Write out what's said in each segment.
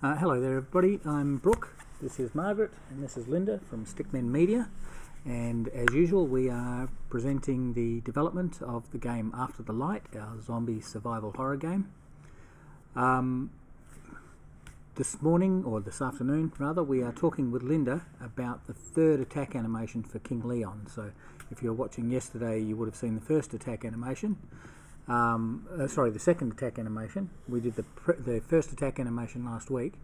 Hello there everybody, I'm Brook, this is Margaret and this is Linda from Stickmen Media, and as usual we are presenting the development of the game After the Light, our zombie survival horror game. This morning, or this afternoon rather, we are talking with Linda about the third attack animation for King Leon. So if you were watching yesterday you would have seen the first attack animation. The second attack animation. We did the first attack animation last week.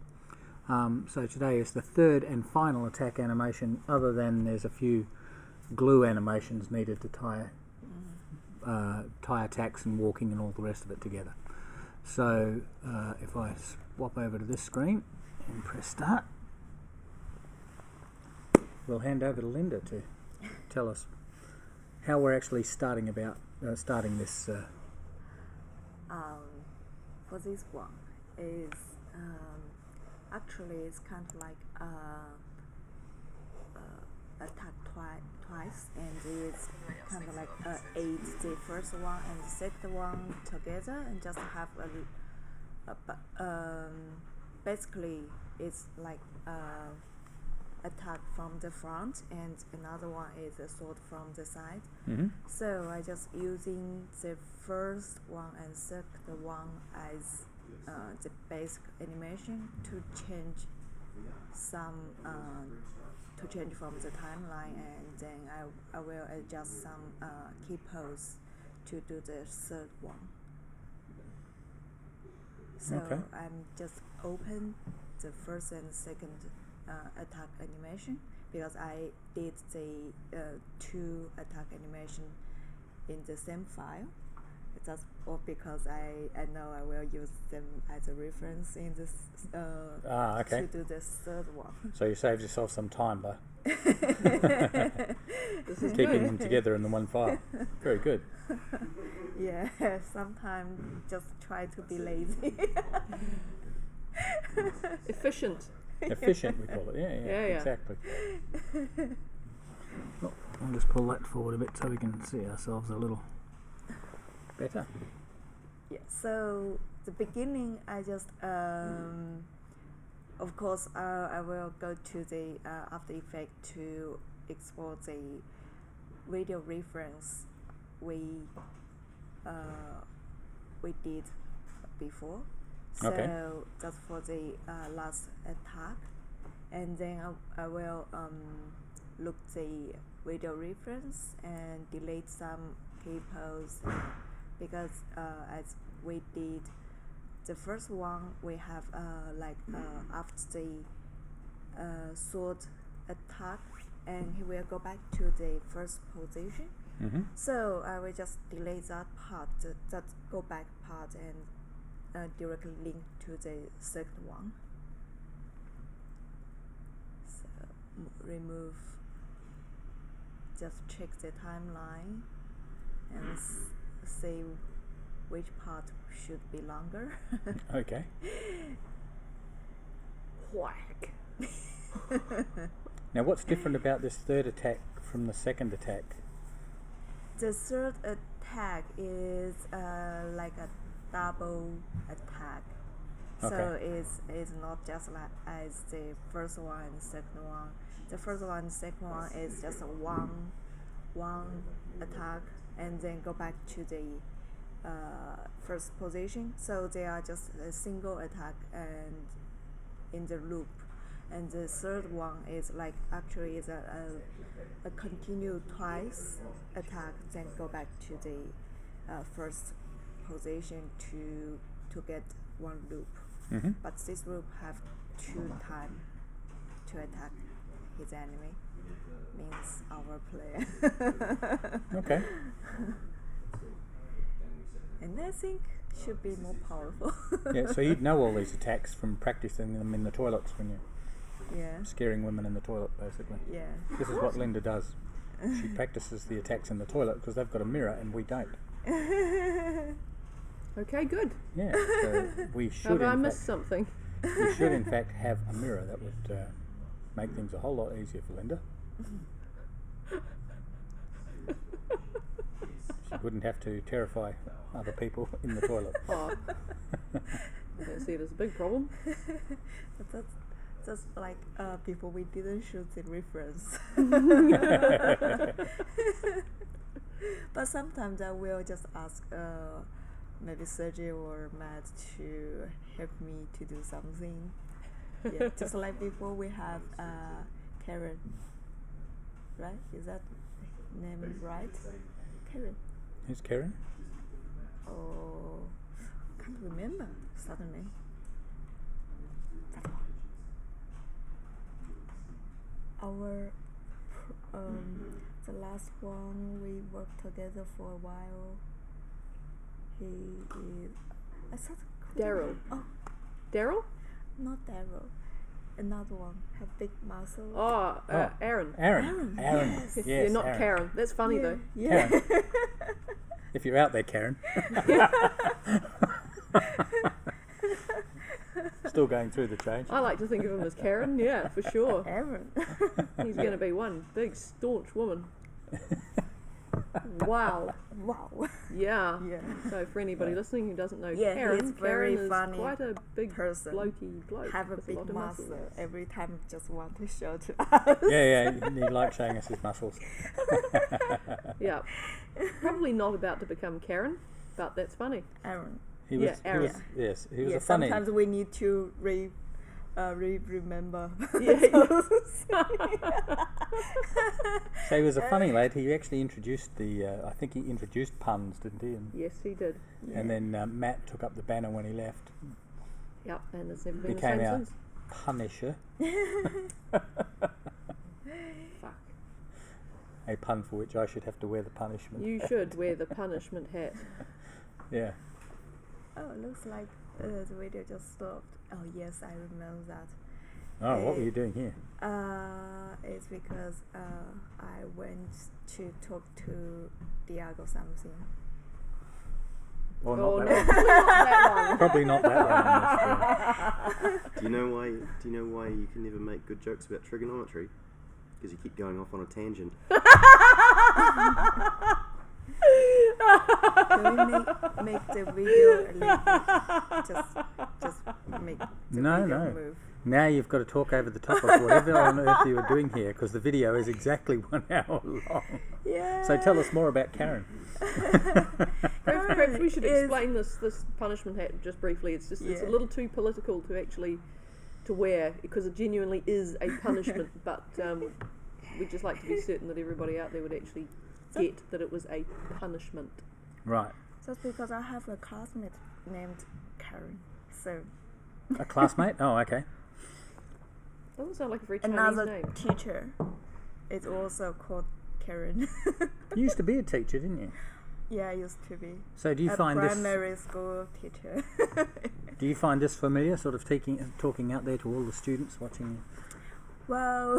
So today is the third and final attack animation, other than there's a few glue animations needed to tie attacks and walking and all the rest of it together. So if I swap over to this screen and press start, we'll hand over to Linda to tell us how we're actually starting this. For this one is actually it's kind of like attack twice, and it's kind of like aid the first one and the second one together, and just have basically it's like attack from the front, and another one is a sword from the side. So I just using the first one and second one as the basic animation to change from the timeline, and then I will adjust some key pose to do the third one. So okay. I'm just open the first and second attack animation, because I did the two attack animation in the same file. Just because I know I will use them as a reference in this okay. to do the third one. So you saved yourself some time by This is keeping good. them together in the one file. Very good. Yeah, sometimes just try to be lazy. Efficient. Efficient, we call it. Yeah, Yeah. exactly. Well, I'll just pull that forward a bit so we can see ourselves a little better. Yeah, so the beginning I just of course I will go to the After Effects to export the video reference we did before. So Okay. just for the last attack, and then I will look the video reference and delete some key pose, because as we did the first one, we have after the sword attack, and he will go back to the first position. So I will just delete that part, that go back part, and directly link to the second one. So remove, just check the timeline and see which part should be longer. Okay. Whack. Now, what's different about this third attack from the second attack? The third attack is like a double attack. So Okay. it's not just like as the first one and second one. The first one and second one is just one attack, and then go back to the first position. So they are just a single attack and in the loop. And the third one is like actually is a continue twice attack, then go back to the first position to get one loop. But this loop have two time to attack his enemy, means our player. Okay. And I think should be more powerful. Yeah, so you'd know all these attacks from practicing them in the toilets when you're Yeah. scaring women in the toilet, basically. Yeah. This is what Linda does. She practices the attacks in the toilet because they've got a mirror and we don't. Okay, good. Yeah, so we should, Have I in missed fact, something? we should in fact have a mirror. That would make things a whole lot easier for Linda. She wouldn't have to terrify other people in the toilet. Oh, I don't see it as a big problem. That's just like before we didn't shoot the reference. But sometimes I will just ask maybe Sergey or Matt to help me to do something. Yeah, just like before we have Karen, right? Is that name right? Karen. Who's Karen? Oh, can't remember suddenly. That one. Our the last one we worked together for a while. He is. I thought. Daryl. Oh, Daryl? not Daryl. Another one. Have big muscles. Oh, Aaron. Aaron. Yes. Yes, You're not Aaron. Karen. That's funny yeah. though. Yeah. Karen. If you're out there, Karen. Still going through the change. I like to think of him as Karen, yeah, for sure. Aaron. He's going to be one big, staunch woman. Wow. Wow. Yeah. Yeah. So for anybody listening who doesn't know Yeah, Karen, he's very Karen is funny quite a big person. blokey bloke. Have a with big lot of muscle. muscles. Every time just want to show to us. Yeah, he likes showing us his muscles. Yeah. Probably not about to become Karen, but that's funny. Aaron. He was, Yeah, Aaron. he was a funny. Sometimes we need to remember. So he was a funny lad. He actually introduced I think he introduced puns, didn't he? Yes, he did. And then Matt took up the banner when he left. Yep, and it's never been the Became same our since. Punisher. Fuck. A pun for which I should have to wear the punishment. You should wear the punishment hat. Yeah. Oh, it looks like the video just stopped. Oh yes, I remember that. Oh, what were you doing here? It's because I went to talk to Diego something. Or Oh, not no, that one. that one. Probably not that one. Do you know why you can never make good jokes about trigonometry? Because you keep going off on a tangent. Can we make the video a little just make the No, video no. move? Now you've got to talk over the top of whatever on earth you were doing here, because the video is exactly 1 hour long. Yeah. So tell us more about Karen. Perhaps we should is- explain this punishment hat just briefly. It's just it's a Yeah. little too political to actually to wear, because it genuinely is a punishment. But we'd just like to be certain that everybody out there would actually get that it was a punishment. Right. Just because I have a classmate named Karen, so A classmate? Oh, okay. Doesn't sound like a very Chinese another name. teacher is also called Karen. You used to be a teacher, didn't you? Yeah, I used to be So do you a find this? primary school teacher. Do you find this familiar? Sort of talking out there to all the students watching you. Well,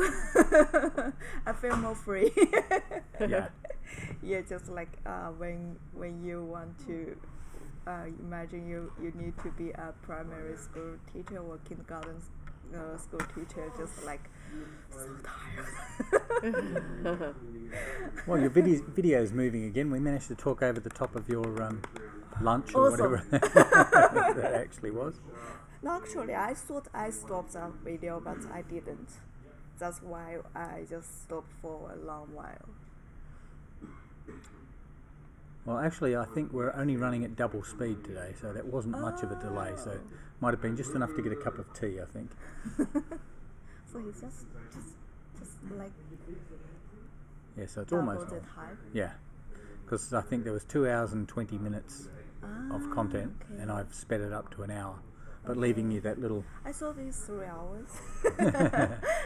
I feel more free. Yeah. Yeah, just like when you want to imagine you need to be a primary school teacher or kindergarten school teacher, just like so tired. Well, your video's moving again. We managed to talk over the top of your lunch or Awesome. whatever that actually was. No, actually, I thought I stopped that video, but I didn't. That's why I just stopped for a long while. Well, actually, I think we're only running at double speed today, so that wasn't much of a delay. So it might have been just enough to get a cup of tea, I think. So he's just like Yeah, so it's double almost the on. time. Yeah, because I think there was 2 hours and 20 minutes of content, okay. and I've sped it up to an hour, but leaving you that little. I thought it's 3 hours.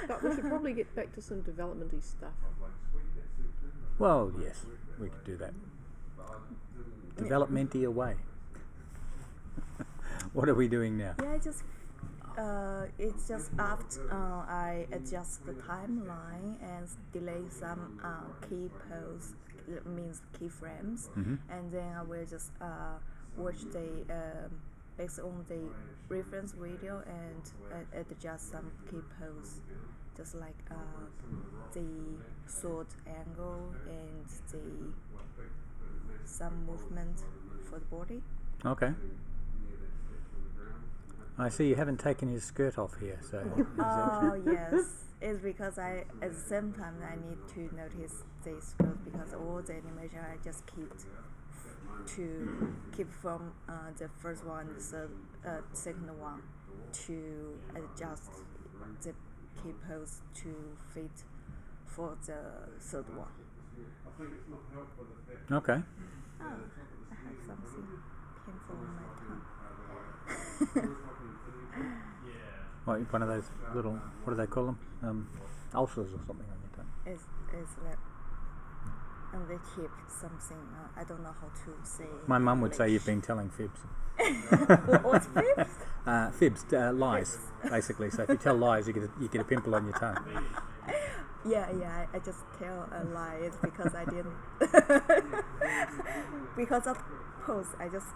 But we should probably get back to some development-y stuff. Well, yes, we could do that. Development-y away. What are we doing now? Yeah, it's just after I adjust the timeline and delay some key posts, means keyframes, and then I will just watch the based on the reference video and adjust some key posts, just like the sword angle and some movement for the body. Okay. I see you haven't taken his skirt off here, so. Oh yes, it's because at the same time I need to notice this skirt because all the animation I just keep from the first one, the second one, to adjust the key pose to fit for the third one. Okay. Oh, I have something painful on my tongue. What, one of those little, what do they call them? Ulcers or something on your tongue. It's like and they keep something. I don't know how to say. My mum would say you've been telling fibs. What's fibs? Fibs, lies, basically. So if you tell lies, you get a pimple on your tongue. Yeah. I just tell a lie. It's because I didn't. Because of pose, I just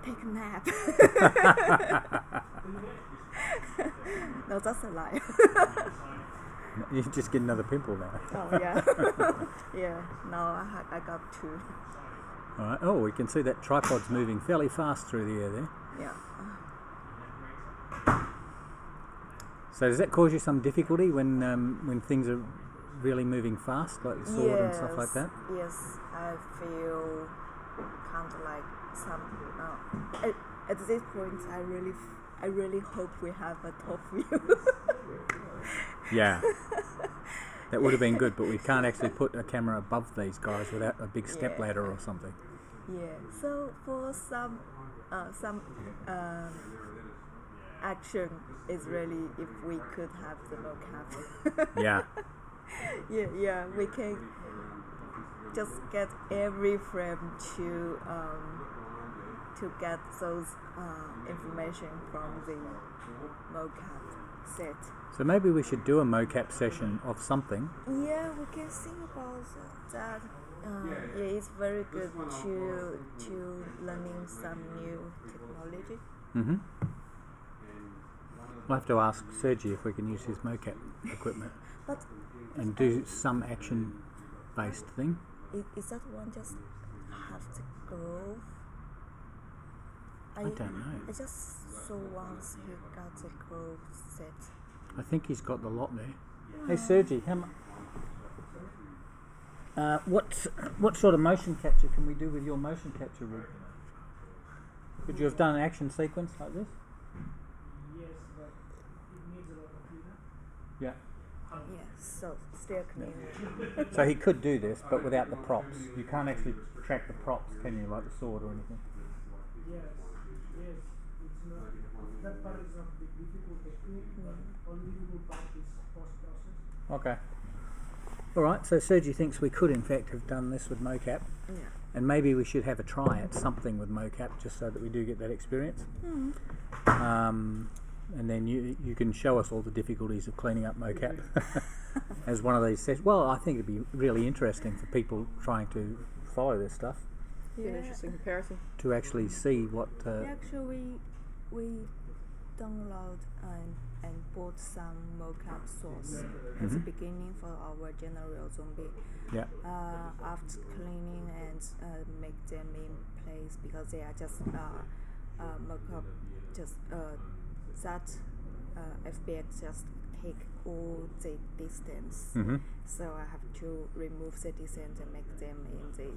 take a nap. No, that's a lie. You just get another pimple now. Oh yeah. Yeah. No, I got two. All right. Oh, we can see that tripod's moving fairly fast through the air there. Yeah. So does that cause you some difficulty when things are really moving fast, like the sword and stuff like that? Yes, I feel kind of like some. At this point, I really hope we have a top view. Yeah. That would have been good, but we can't actually put a camera above these guys without a big step ladder or something. Yeah. So for some action is really if we could have the mocap. Yeah. Yeah, we can just get every frame to get those information from the mocap set. So maybe we should do a mocap session of something. Yeah, we can think about that. Yeah, it's very good to learning some new technology. Mm-hmm. We'll have to ask Sergi if we can use his mocap equipment But and do some action-based thing. is that one just have to go? I don't know. I just saw once he got the grove set. I think he's got the lot there. Hey Sergi, what sort of motion capture can we do with your motion capture rig? Could you have done an action sequence like this? Yes, but it needs a lot of cleanup. Yeah. Yeah, so still clean. So he could do this, but without the props. You can't actually track the props, can you, like the sword or anything? Yes, it's not. That part is not the difficult technique, but only difficult part is post-process. Okay. All right, so Sergi thinks we could in fact have done this with mocap, Yeah. and maybe we should have a try at something with mocap just so that we do get that experience. And then you can show us all the difficulties of cleaning up mocap as one of these sessions. Well, I think it'd be really interesting for people trying to follow this stuff An interesting comparison. to actually see what. Actually, we download and bought some mocap source at the beginning for our general zombie. Yeah. After cleaning and make them in place because they are just mocap, just that FBX just take all the distance. Mm-hmm. So I have to remove the distance and make them in the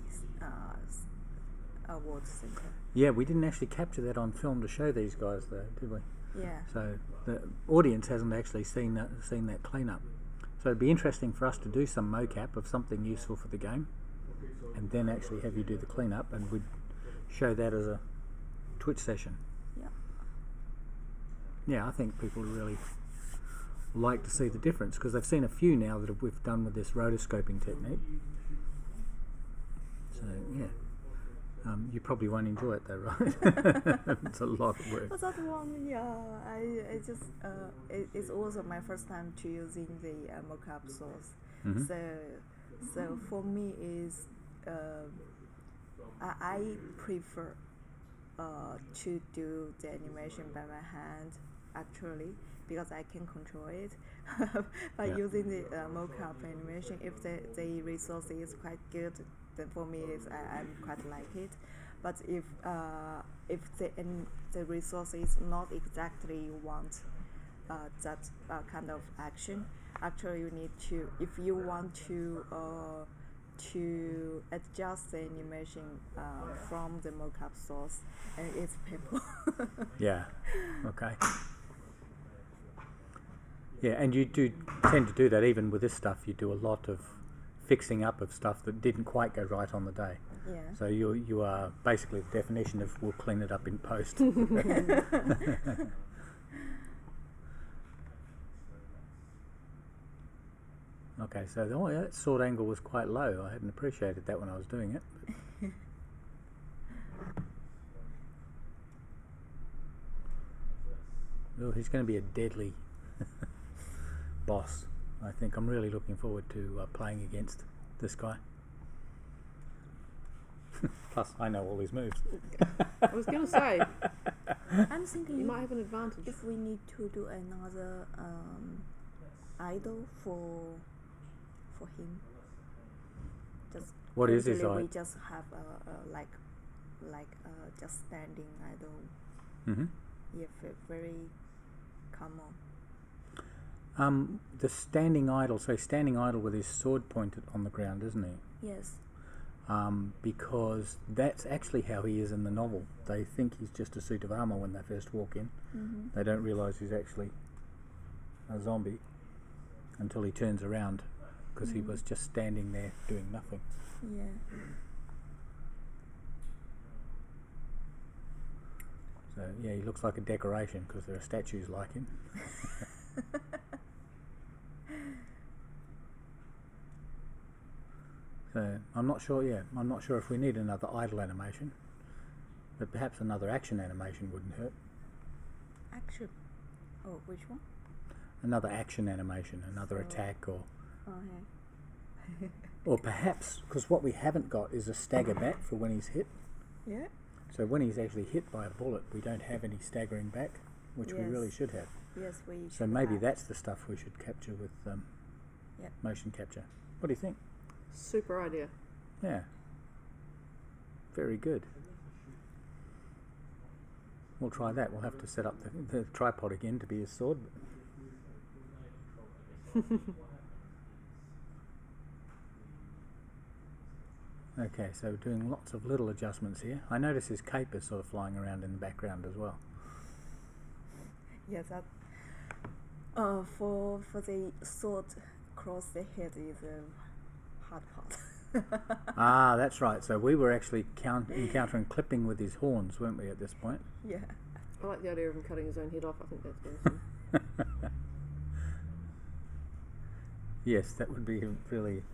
award center. Yeah, we didn't actually capture that on film to show these guys, though, did we? Yeah. So the audience hasn't actually seen that cleanup. So it'd be interesting for us to do some mocap of something useful for the game, and then actually have you do the cleanup, and we'd show that as a Twitch session. Yeah. Yeah, I think people really like to see the difference because they've seen a few now that we've done with this rotoscoping technique. So yeah. You probably won't enjoy it though, right? It's a lot of work. But that one, yeah, I just it's also my first time to using the mocap source. Mm-hmm. So for me is I prefer to do the animation by my hand actually because I can control it. By Yeah. using the mocap animation, if the resource is quite good, then for me I'm quite like it. But if the resources not exactly want that kind of action, actually you need to, if you want to adjust the animation from the mockup source, and it's painful. Yeah. Okay. Yeah, and you do tend to do that even with this stuff. You do a lot of fixing up of stuff that didn't quite go right on the day. Yeah. So you are basically the definition of we'll clean it up in post. Okay, so that sword angle was quite low. I hadn't appreciated that when I was doing it. Well, he's going to be a deadly boss. I think I'm really looking forward to playing against this guy. Plus, I know all his moves. I was going to say, I'm thinking you might have an advantage. if we need to do another idol for him. Just What is his usually we idol? just have like just standing idol. Mm-hmm. Yeah, very common. The standing idol. So he's standing idle with his sword pointed on the ground, isn't he? Yes. Because that's actually how he is in the novel. They think he's just a suit of armour when they first walk in. Mm-hmm. They don't realise he's actually a zombie until he turns around, because he was just standing there doing nothing. Yeah. So yeah, he looks like a decoration because there are statues like him. So I'm not sure. Yeah, I'm not sure if we need another idle animation, but perhaps another action animation wouldn't hurt. Action. Oh, which one? Another action animation, another attack, or Okay. or perhaps because what we haven't got is a stagger back for when he's hit. Yeah. So when he's actually hit by a bullet, we don't have any staggering back, which we Yes. really should have. Yes, we. So should maybe have. that's the stuff we should capture with Yep. motion capture. What do you think? Super idea. Yeah. Very good. We'll try that. We'll have to set up the tripod again to be his sword. Okay, so we're doing lots of little adjustments here. I notice his cape is sort of flying around in the background as well. Yes, that. For the sword across the head is a hard part. Ah, that's right. So we were actually encountering clipping with his horns, weren't we, at this point? Yeah. I like the idea of him cutting his own head off. I think that's awesome. Yes, that would be a really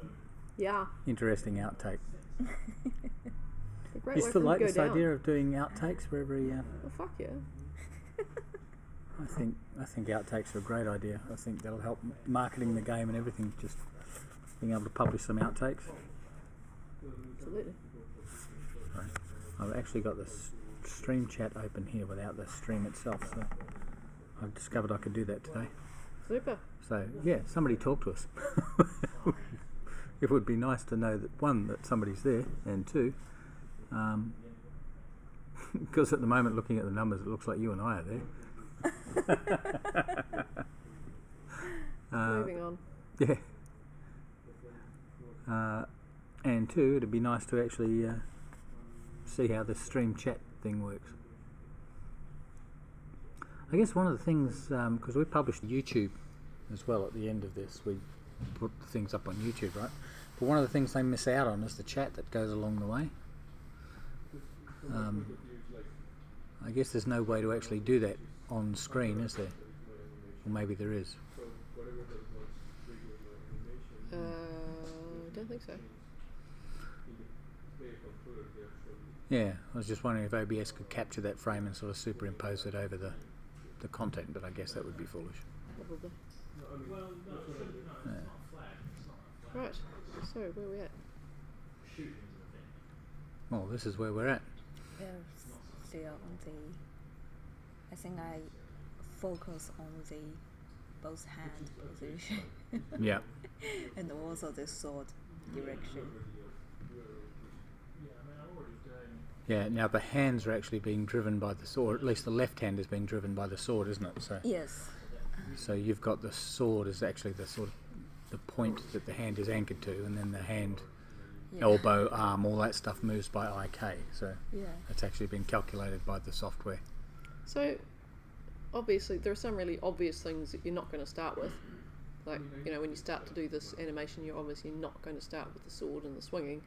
Yeah. interesting outtake. A great You way still for him like to this go down. idea of doing outtakes for every? Well, fuck yeah. I think outtakes are a great idea. I think that'll help marketing the game and everything. Just being able to publish some outtakes. Absolutely. Sorry. I've actually got the stream chat open here without the stream itself, so I've discovered I could do that today. Super. So yeah, somebody talk to us. It would be nice to know that one, that somebody's there, and two, because at the moment, looking at the numbers, it looks like you and I are there. Moving on. Yeah. And two, it'd be nice to actually see how the stream chat thing works. I guess one of the things, because we published YouTube as well at the end of this, we put things up on YouTube, right? But one of the things they miss out on is the chat that goes along the way. I guess there's no way to actually do that on screen, is there? Or maybe there is. I don't think so. Yeah, I was just wondering if OBS could capture that frame and sort of superimpose it over the content, but I guess that would be foolish. Probably. Yeah. Right. So where are we at? Well, this is where we're at. Yeah, still on the. I think I focus on the both hand position Yeah. and also the sword direction. Yeah, now the hands are actually being driven by the sword, at least the left hand is being driven by the sword, isn't it? Yes. So you've got the sword is actually the sort of the point that the hand is anchored to, and then the hand, Yeah. elbow, arm, all that stuff moves by IK. So Yeah. it's actually been calculated by the software. So, obviously, there are some really obvious things that you're not going to start with. Like, you know, when you start to do this animation, you're obviously not going to start with the sword and the swinging.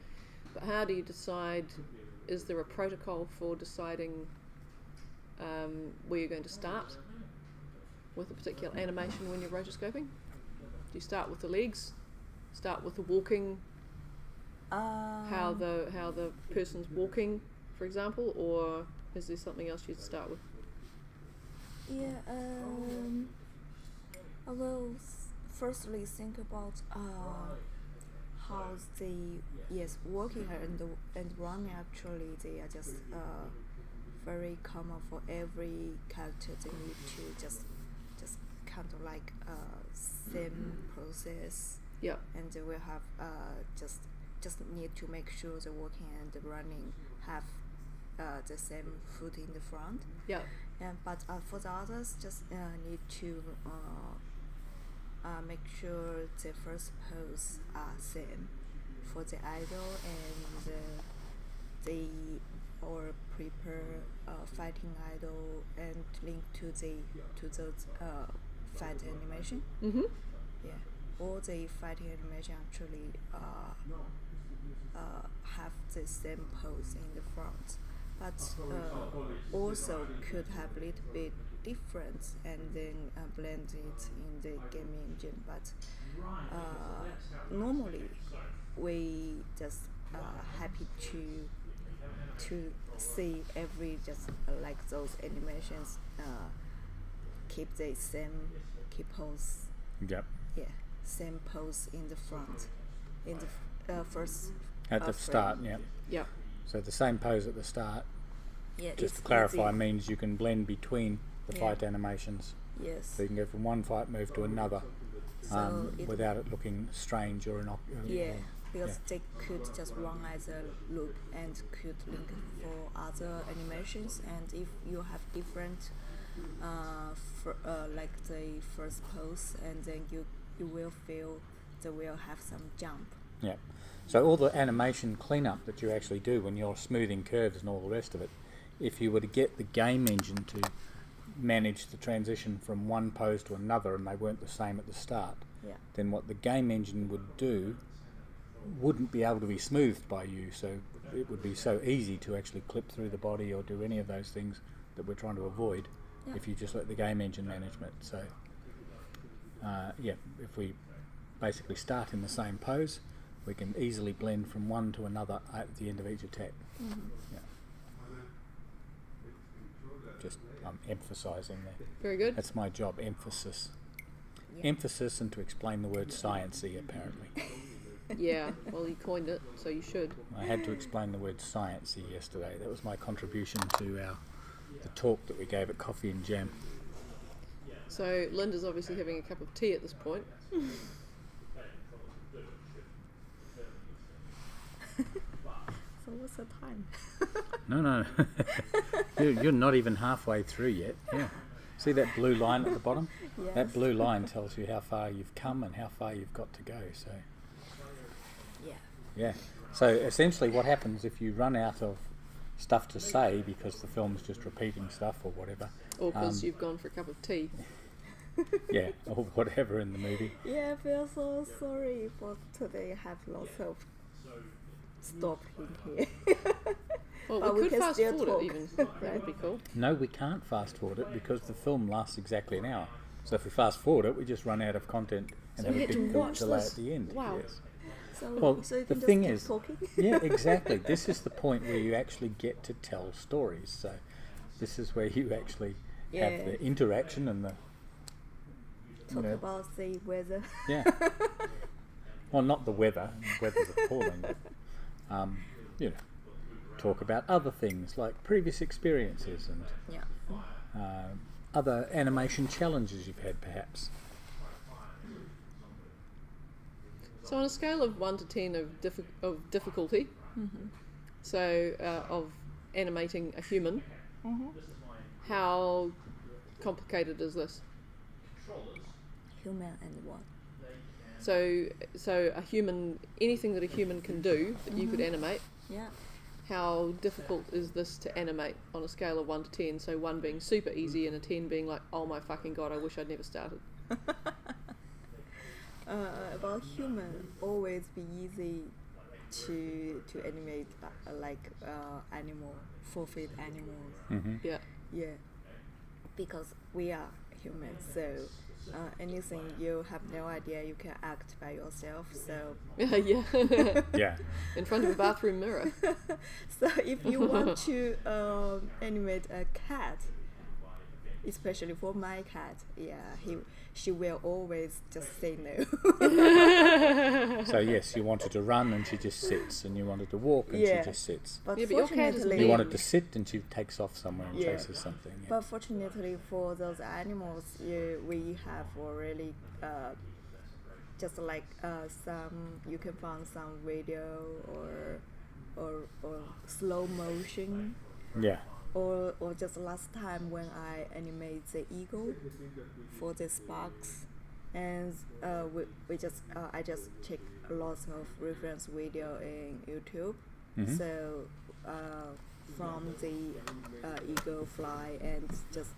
But how do you decide, is there a protocol for deciding where you're going to start with a particular animation when you're rotoscoping? Do you start with the legs? Start with the walking? How the person's walking, for example? Or is there something else you'd start with? Yeah, I will firstly think about how the walking and running actually they are just very common for every character. They need to just kind of like same process. Yeah. And they will have just need to make sure the walking and the running have the same foot in the front. Yeah. But for the others, just need to make sure the first pose are same for the idol and or prepare fighting idol and link to those fight animation. Mm-hmm. Yeah, all the fighting animation actually have the same pose in the front, but also could have a little bit difference and then blend it in the game engine. But normally we just happy to see every just like those animations keep the same pose. Yep. Yeah, same pose in the front, in the first. At the frame. start, yeah. Yeah. So the same pose at the start, Yeah, just it's to clarify, easy. means you can blend between the Yeah. fight animations. Yes. So you can go from one fight move to another So it- without it looking strange or Yeah, because Yeah. they could just run as a loop and could link for other animations. And if you have different, like the first pose, and then you will feel they will have some jump. Yeah. So all the animation cleanup that you actually do when you're smoothing curves and all the rest of it, if you were to get the game engine to manage the transition from one pose to another and they weren't the same at the start, Yeah. then what the game engine would do wouldn't be able to be smoothed by you. So it would be so easy to actually clip through the body or do any of those things that we're trying to avoid Yeah. if you just let the game engine management. So if we basically start in the same pose, we can easily blend from one to another at the end of each attack. Mm-hmm. Yeah. Just I'm emphasising there. Very good. That's my job, emphasis. Yeah. Emphasis and to explain the word sciencey, apparently. Yeah. Well, you coined it, so you should. I had to explain the word sciencey yesterday. That was my contribution to the talk that we gave at Coffee and Jam. So Linda's obviously having a cup of tea at this point. So what's the time? No. You're not even halfway through yet. Yeah. See that blue line at the bottom? Yes. That blue line tells you how far you've come and how far you've got to go. So Yeah. yeah. So essentially what happens if you run out of stuff to say because the film's just repeating stuff or whatever. Or because you've gone for a cup of tea. Yeah, or whatever in the movie. Yeah, I feel so sorry for today. I have lots of stop in here. Well, But we we could can fast still forward talk. it even. That would be cool. No, we can't fast forward it because the film lasts exactly an hour. So if we fast forward it, we just run out of content and So we have a get big to film watch delay this? at the end. Wow. Yes. So, Well, so you the can thing just keep is- talking. Yeah, exactly. This is the point where you actually get to tell stories. So this is where you actually have Yeah. the interaction and the Talk about the weather. yeah. Well, not the weather. The weather's appalling. But, talk about other things like previous experiences and Yeah. other animation challenges you've had, perhaps. So on a scale of 1 to 10 of difficulty, so of animating a human. How complicated is this? Human and what? So a human, anything that a human can do that you could animate. Yeah. How difficult is this to animate on a scale of 1 to 10? So 1 being super easy and a 10 being like, oh my fucking god, I wish I'd never started. About human, always be easy to animate like animal, 4-feet animals. Yeah. Yeah, because we are human, so anything you have no idea, you can act by yourself. So Yeah. Yeah. In front of a bathroom mirror. so if you want to animate a cat, especially for my cat, she will always just say no. So yes, you wanted to run and she just sits, and you wanted to walk and Yeah. she just sits. But Yeah, but your cat is fortunately, You wanted to sit and she takes off somewhere and Yeah. chases something. Yeah. but fortunately for those animals, we have already just like some, you can find some video or slow motion, Yeah. or just last time when I animate the eagle for the sparks, and we just I just check lots of reference video in YouTube. So from the eagle fly and just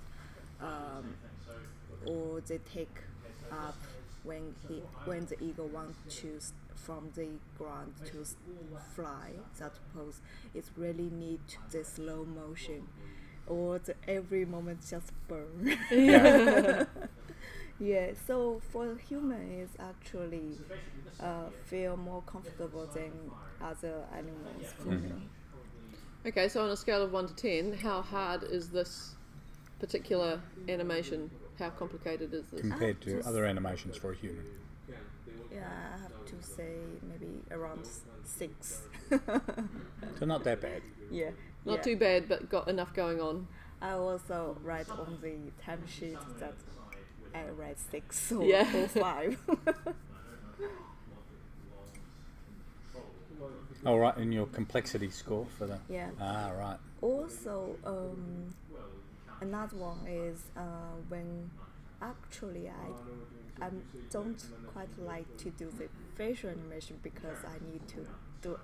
or they take up when the eagle wants to from the ground to fly. That pose it's really need the slow motion, or the every moment just burn. Yeah. Yeah, so for human is actually feel more comfortable than other animals for me. Okay, so on a scale of 1 to 10, how hard is this particular animation? How complicated is this? Compared to other animations for a human. Yeah, I have to say maybe around 6. So not that bad. Yeah. Not yeah. too bad, but got enough going on. I also write on the time sheet that I write 6 or, Yeah. or 5. Oh, right, and your complexity score for the... Yeah. Ah, right. Also, another one is when actually I don't quite like to do the facial animation because I need to do,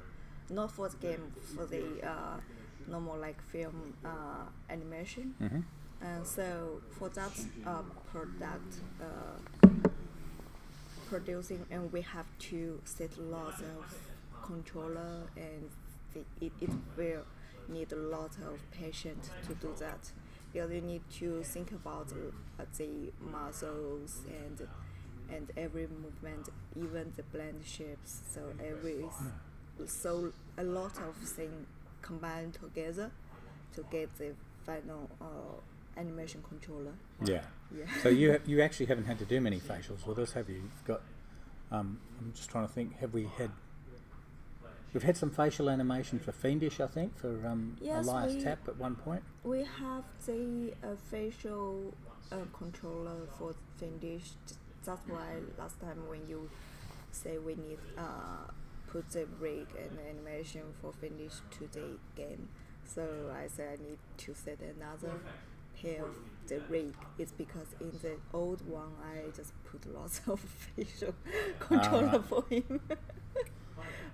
not for the game, for the normal like film animation. And so for that product producing, and we have to set lots of controller, and it will need a lot of patience to do that, because you need to think about the muscles and every movement, even the blend shapes. So a lot of things combined together to get the final animation controller. Yeah. Yeah. So you actually haven't had to do many facials with us, have you? You've got... I'm just trying to think, we've had some facial animation for Fiendish, I think, for Yes, Elias Tapp at one point. We have the facial controller for Fiendish. That's why last time when you say we need put the rig and animation for Fiendish to the game, so I said I need to set another pair of the rig. It's because in the old one I just put lots of facial controller right. for him.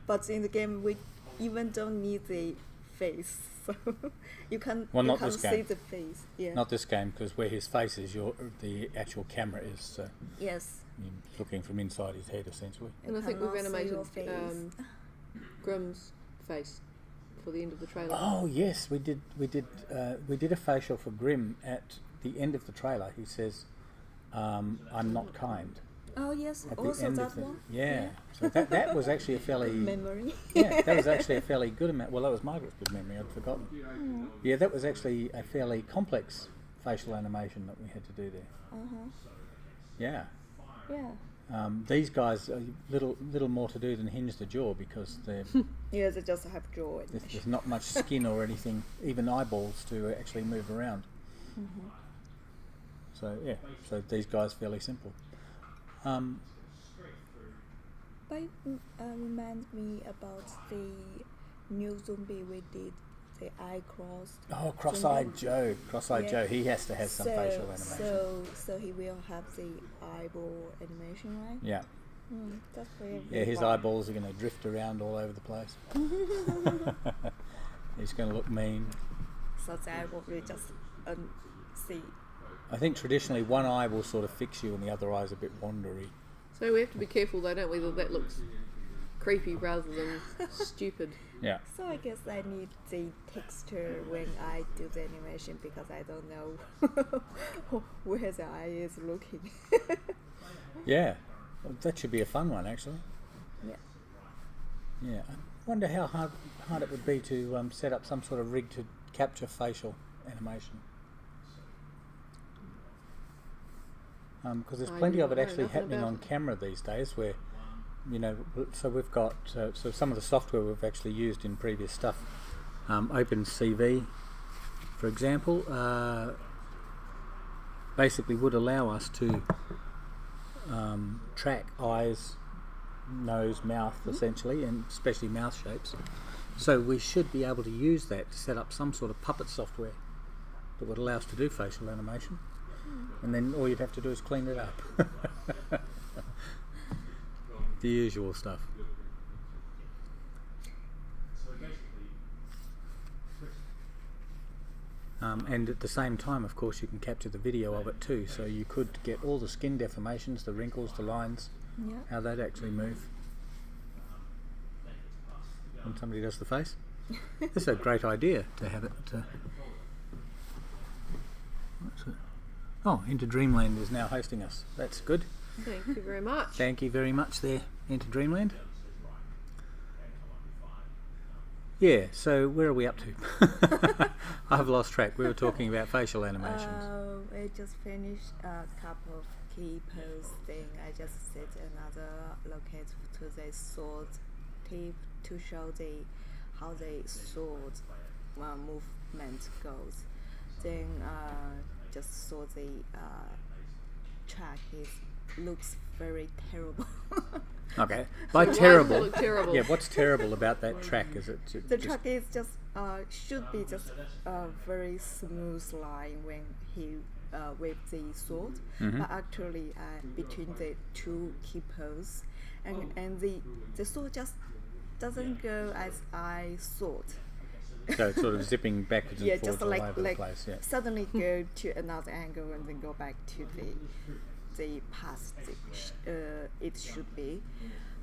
But in the game we even don't need the face, so you can Well, you not can this see game. the face. Yeah. Not this game, because where his face is, the actual camera is. So Yes. you're looking from inside his head, essentially. You And I think we've cannot see animated your face. Grimm's face for the end of the trailer. Oh yes, we did a facial for Grimm at the end of the trailer. He says, "I'm not kind." Oh yes, At the also end that of the one. yeah. So that was actually a fairly Memory. yeah, that was actually a fairly good amount. Well, that was Margaret's good memory. I'd forgotten. Yeah, that was actually a fairly complex facial animation that we had to do there. Yeah. Yeah. These guys are little more to do than hinge the jaw, because Yeah, they just have jaw. there's not much skin or anything, even eyeballs, to actually move around. So yeah, so these guys fairly simple. But remind me about the new zombie we did the eye crossed. Oh, Cross-Eyed Joe. Cross-Eyed Yeah. Joe, he has to have some facial animation. So he will have the eyeball animation, right? Yeah. That's very, Yeah, his fun. eyeballs are going to drift around all over the place. He's going to look mean. So the eyeball will just see. I think traditionally one eye will sort of fix you and the other eye's a bit wandery. So we have to be careful though, don't we, that looks creepy rather than stupid. Yeah. So I guess I need the texture when I do the animation because I don't know where the eye is looking. Yeah. Well, that should be a fun one, actually. Yeah. Yeah. I wonder how hard it would be to set up some sort of rig to capture facial animation. Because there's I plenty do of it not know actually nothing happening about on it. camera these days where, you know, so we've got, so some of the software we've actually used in previous stuff, OpenCV, for example, basically would allow us to track eyes, nose, mouth, essentially, and especially mouth shapes. So we should be able to use that to set up some sort of puppet software that would allow us to do facial animation. And then all you'd have to do is clean it up. The usual stuff. And at the same time, of course, you can capture the video of it too, so you could get all the skin deformations, the wrinkles, the lines, Yeah. how they'd actually move. When somebody does the face. It's a great idea to have it. What's it? Oh, Into Dreamland is now hosting us. That's good. Thank you very much. Thank you very much there, Into Dreamland. Yeah, so where are we up to? I've lost track. We were talking about facial animations. I just finished a couple of key pose thing. I just set another locate to the sword tip to show how the sword movement goes. Then just saw the track looks very terrible. Okay. By Why does it terrible, look terrible? yeah, what's terrible about that track? Is it The track is just should be just a very smooth line when he with the sword, but actually between the two key pose, and the sword just doesn't go as I thought. so it's sort of zipping backwards and Yeah, forwards just all like over the place? Yeah. suddenly go to another angle and then go back to the past it should be.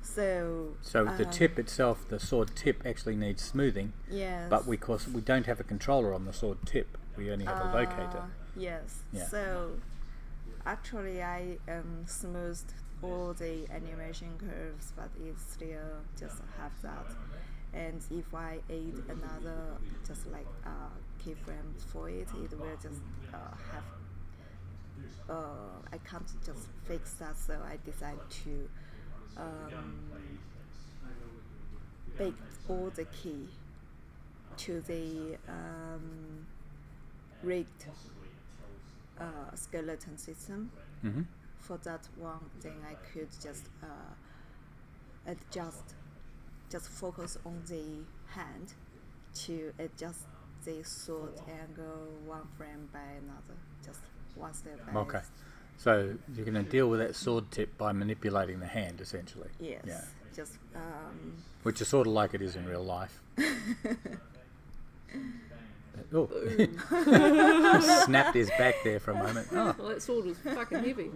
So the tip itself, the sword tip, actually needs smoothing, yes, but because we don't have a controller on the sword tip, we only have a locator. Yes. Yeah. So actually, I smoothed all the animation curves, but it still just have that. And if I add another just like keyframes for it, it will just have. I can't just fix that, so I decided to bake all the key to the rigged skeleton system. Mm-hmm. For that one, then I could just just focus on the hand to adjust the sword angle one frame by another, just one step by Okay. So you're going to deal with that sword tip by manipulating the hand, essentially. Yes. Yeah. Just Which is sort of like it is in real life. Oh, snapped his back there for a moment. Oh. Well, that sword was fucking heavy.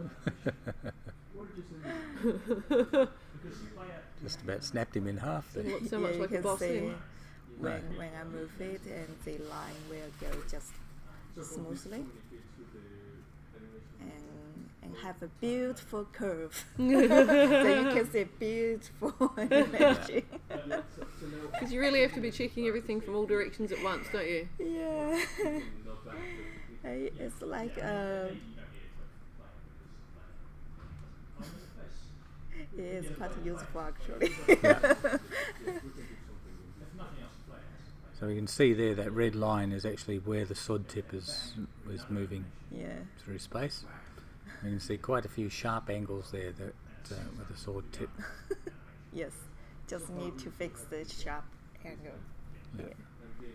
Just about snapped him in half there. Didn't look so much you like a can boss see then. when I move it, and the line will go just smoothly and have a beautiful curve. So you can see beautiful animation. Because you really have to be checking everything from all directions at once, don't you? Yeah. It's like it is quite useful actually. Yeah. So you can see there that red line is actually where the sword tip is moving Yeah. through space. You can see quite a few sharp angles there that with the sword tip. Yes. Just need to fix the sharp angle. Yeah. Yeah.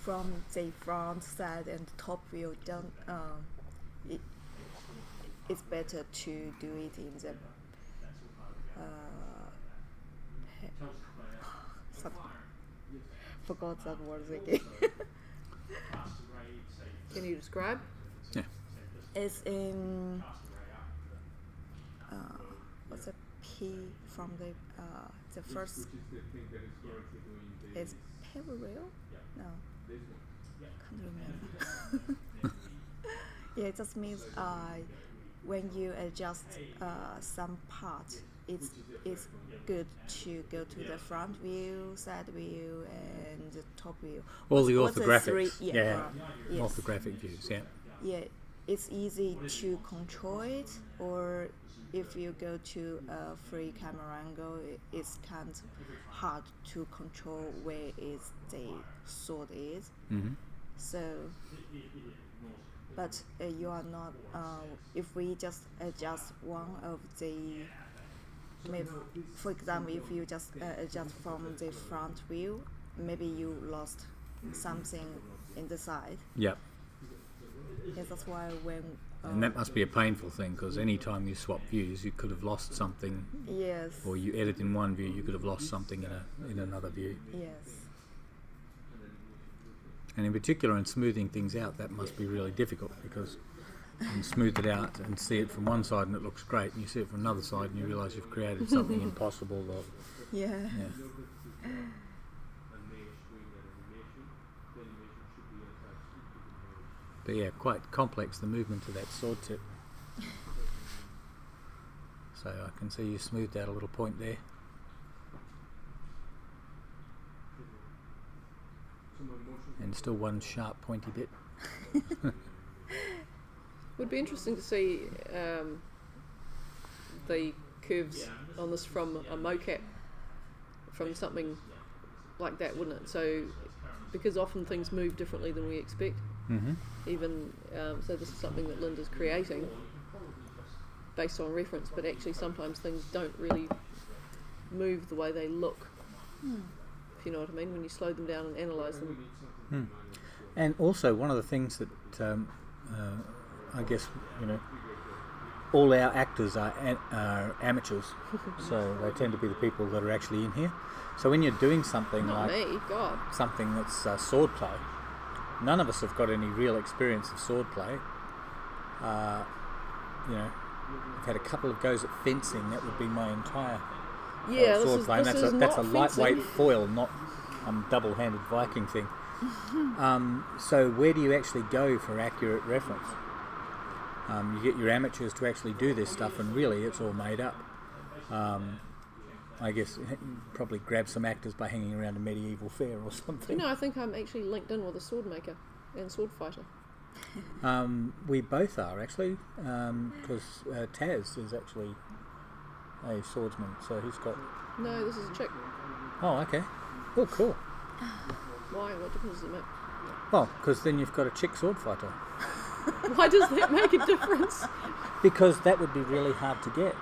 from the front side and top view, don't it's better to do it in the forgot that word again. Can you describe? Yeah. It's in what's a P from the first? It's parallel? No, can't remember. Yeah, it just means when you adjust some part, it's good to go to the front view, side view, and the top view. All the What's orthographics. yes. Orthographic views, yeah. Yeah, it's easy to control it, or if you go to a free camera angle, it's kind of hard to control where is the sword is. Mm-hmm. So, but you are not. If we just adjust one of the, maybe, for example, if you just adjust from the front view, maybe you lost something in the side. Yep. Yes, that's why when. And that must be a painful thing, because any time you swap views, you could have lost something. Yes. Or you edit in one view, you could have lost something in another view. Yes. And in particular, in smoothing things out, that must be really difficult, because you smooth it out and see it from one side and it looks great, and you see it from another side and you realise you've created something impossible. Or, Yeah. yeah. But yeah, quite complex, the movement of that sword tip. So I can see you smoothed out a little point there. And still one sharp pointy bit. Would be interesting to see the curves on this from a mocap, from something like that, wouldn't it? So, because often things move differently than we expect. Mm-hmm. Even so, this is something that Linda's creating based on reference, but actually sometimes things don't really move the way they look. If you know what I mean, when you slow them down and analyse them. Mm. And also, one of the things that I guess, you know, all our actors are amateurs, so they tend to be the people that are actually in here. So when you're doing something Not like me, God. something that's sword play, none of us have got any real experience of sword play. You know, I've had a couple of goes at fencing. That would be my entire Yeah, sword this play. And is that's not a lightweight fencing. foil, not double-handed Viking thing. So where do you actually go for accurate reference? You get your amateurs to actually do this stuff, and really it's all made up. I guess you probably grab some actors by hanging around a medieval fair or something. You know, I think I'm actually linked in with a sword maker and sword fighter. We both are actually, because Taz is actually a swordsman, so he's got... No, this is a chick. Oh, okay. Oh, cool. Why? What difference does it make? Well, because then you've got a chick sword fighter. Why does that make a difference? Because that would be really hard to get,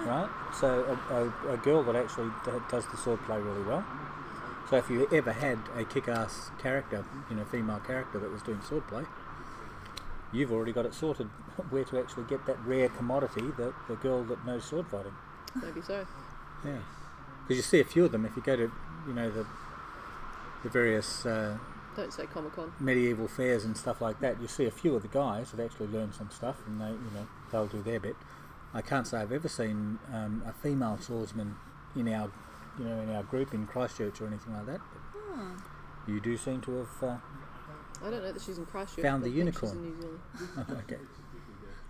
right? So a girl that actually does the sword play really well. So if you ever had a kick-ass character, you know, female character that was doing sword play, you've already got it sorted where to actually get that rare commodity, the girl that knows sword fighting. Maybe so. Yeah, because you see a few of them if you go to, you know, the various Don't say Comic-Con. medieval fairs and stuff like that. You see a few of the guys that actually learn some stuff, and they, you know, they'll do their bit. I can't say I've ever seen a female swordsman in our, you know, in our group in Christchurch or anything like that. But you do seem to have I don't know that she's in Christchurch. found but the I think she's unicorn. in New Zealand. Okay.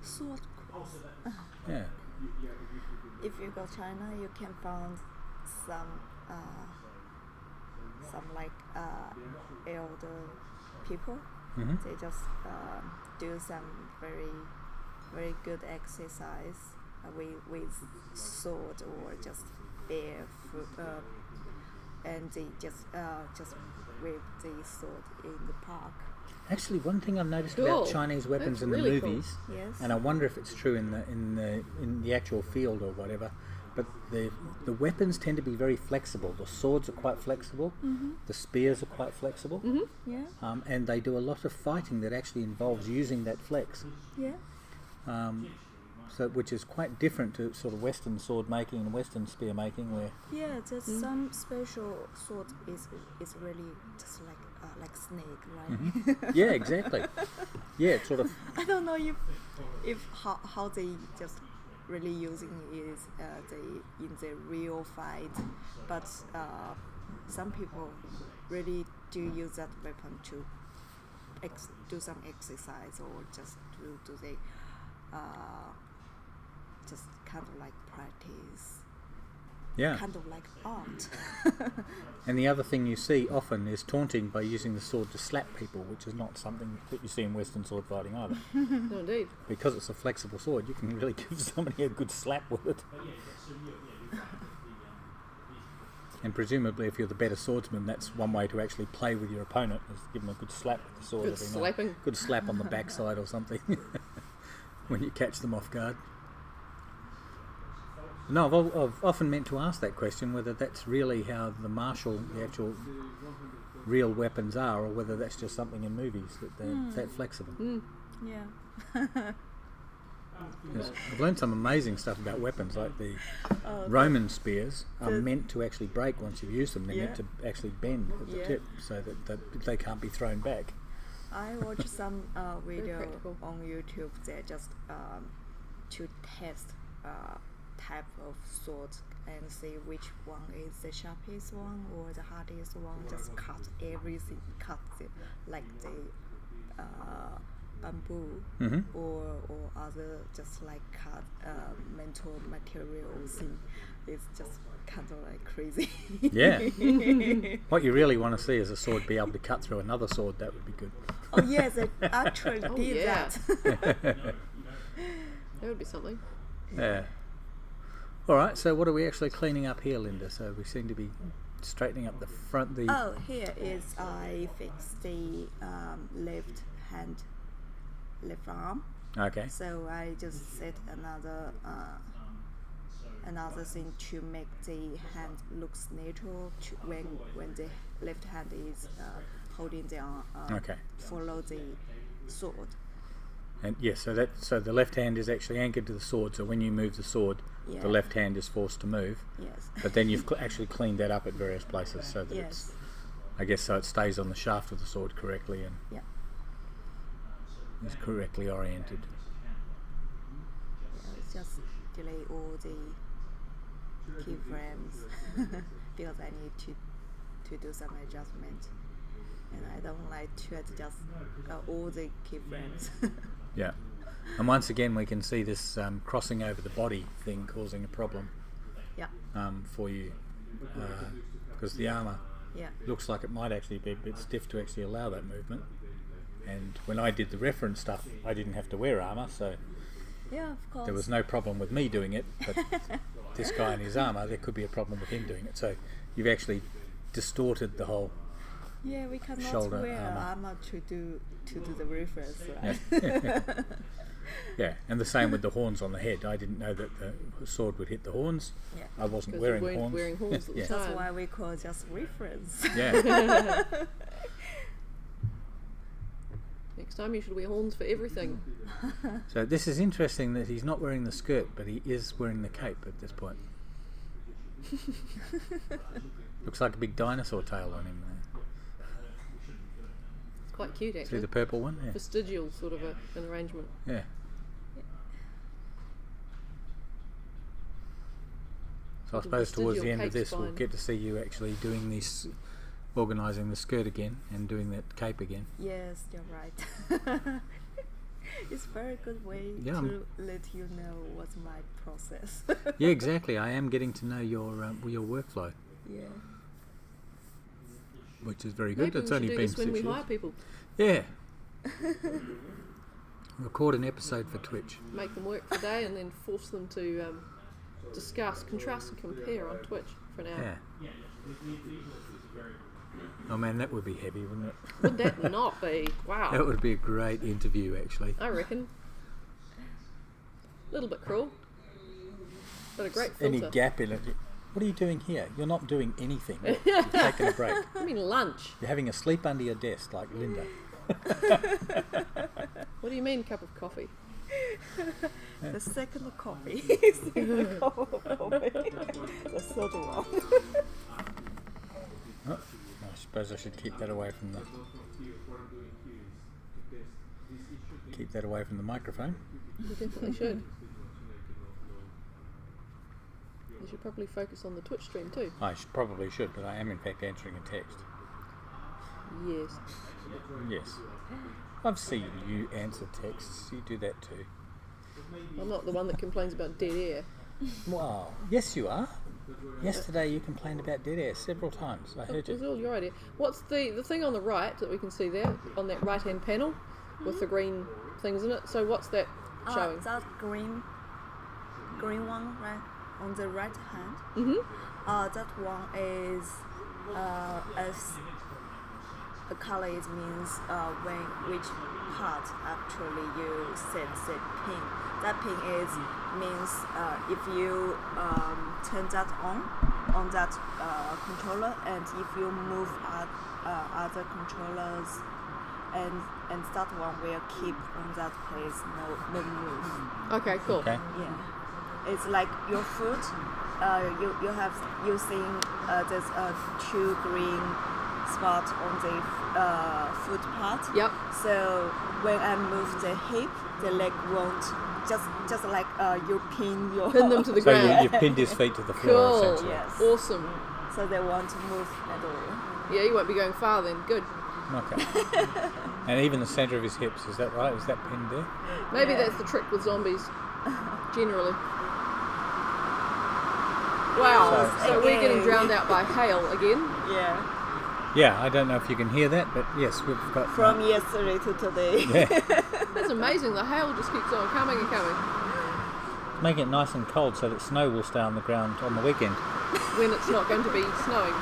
Sword cross. Yeah. If you go China, you can find some like elder people. Mm-hmm. They just do some very good exercise with sword or just barefoot, and they just with the sword in the park. Actually, one thing I've noticed Cool. about Chinese weapons That's in the really cool. movies, Yes. and I wonder if it's true in the actual field or whatever, but the weapons tend to be very flexible. The swords are quite flexible. The spears are quite flexible. Yeah. And they do a lot of fighting that actually involves using that flex. Yeah. So, which is quite different to sort of Western sword making and Western spear making, where Yeah, just some special sword is really just like snake, right? yeah, exactly. Yeah, it's sort of I don't know if how they just really using is in the real fight, but some people really do use that weapon to do some exercise or just do they just kind of like practice, yeah. kind of like art. And the other thing you see often is taunting by using the sword to slap people, which is not something that you see in Western sword fighting either. No, indeed. Because it's a flexible sword, you can really give somebody a good slap with it. And presumably, if you're the better swordsman, that's one way to actually play with your opponent, is give them a good slap with the sword. Good every now- slapping. Good slap on the backside or something when you catch them off guard. No, I've often meant to ask that question, whether that's really how the actual real weapons are, or whether that's just something in movies that they're that flexible. Yeah. 'Cause I've learned some amazing stuff about weapons, like the Roman spears are meant to actually break once you've used them. They're meant to actually bend at the tip so that they can't be thrown back. I watched some video practical. on YouTube that just to test type of sword and see which one is the sharpest one or the hardest one. Just cut everything, like the bamboo or other just like cut metal materials. It's just kind of like crazy. Yeah. What you really want to see is a sword be able to cut through another sword. That would be good. Oh yes, they actually did yeah. that. That would be something. Yeah. All right. So what are we actually cleaning up here, Linda? So we seem to be straightening up the front. Oh, here is I fixed the left arm. Okay. So I just set another thing to make the hand looks natural when the left hand is holding the arm. Okay. Follow the sword. And yes, so the left hand is actually anchored to the sword. So when you move the sword, Yeah. the left hand is forced to move. Yes. But then you've actually cleaned that up at various places so that Yes. I guess so it stays on the shaft of the sword correctly and Yeah. is correctly oriented. It's just delay all the keyframes because I need to do some adjustment, and I don't like to adjust all the keyframes. Yeah. And once again, we can see this crossing over the body thing causing a problem Yeah. for you because the armour Yeah. looks like it might actually be a bit stiff to actually allow that movement. And when I did the reference stuff, I didn't have to wear armour, so Yeah, of course. there was no problem with me doing it. But this guy in his armour, there could be a problem with him doing it. So you've actually distorted the whole. Yeah, we cannot shoulder wear armour. armor to do the reference, right? Yeah. Yeah, and the same with the horns on the head. I didn't know that the sword would hit the horns. Yeah. I wasn't Because wearing you weren't horns. wearing horns at the Yeah. time. That's why we call just reference. Yeah. Next time you should wear horns for everything. So this is interesting that he's not wearing the skirt, but he is wearing the cape at this point. Looks like a big dinosaur tail on him there. It's quite cute See actually. the purple one? Yeah. Vestigial sort of an arrangement. Yeah. So I suppose towards the end of this, we'll get to see you actually doing this, organising the skirt again and doing that cape again. Yes, you're right. It's a very good way Yeah, to let you know what's my process. Yeah, exactly. I am getting to know your workflow, Yeah. which is very good. Maybe It's we only should do been this when 6 we years. hire people. Yeah. Record an episode for Twitch. Make them work for a day and then force them to discuss, contrast and compare on Twitch for an hour. Yeah. Oh man, that would be heavy, wouldn't it? Would that not be? Wow. That would be a great interview, actually. I reckon. A little bit cruel. But a great any filter. gap in it. What are you doing here? You're not doing anything. You're taking a break. I mean lunch. You're having a sleep under your desk like Linda. What do you mean cup of coffee? The second coffee. Second cup of coffee. The third one. Oh, I suppose I should keep that away from the microphone. You definitely should. You should probably focus on the Twitch stream too. Probably should, but I am in fact answering a text. Yes. Yes. I've seen you answer texts. You do that too. I'm not the one that complains about dead air. Wow. Yes, you are. Yesterday you complained about dead air several times. I heard It was you. all your idea. What's the thing on the right that we can see there, on that right hand panel with the green things in it? So what's that showing? That green one, right, on the right hand. Mm-hmm. That one is as the color it means which part actually you set the pin. That pin means if you turn that on that controller, and if you move other controllers, and that one will keep on that place, no move. Okay, cool. Okay. Yeah, it's like your foot. You seen there's two green spots on the foot part. Yep. So when I move the hip, the leg won't just like you pin your Pin them to the So ground. you've pinned his feet to the floor, Cool. essentially. Yes. Awesome. So they won't move at all. Yeah, you won't be going far then. Good. Okay. And even the centre of his hips, is that right? Is that pinned there? Maybe Yeah. that's the trick with zombies. Generally. Wow. So we're getting drowned out by hail again. Yeah. Yeah, I don't know if you can hear that, but yes, we've got... From yesterday to today. Yeah. That's amazing. The hail just keeps on coming and coming. Make it nice and cold so that snow will stay on the ground on the weekend. When it's not going to be snowing.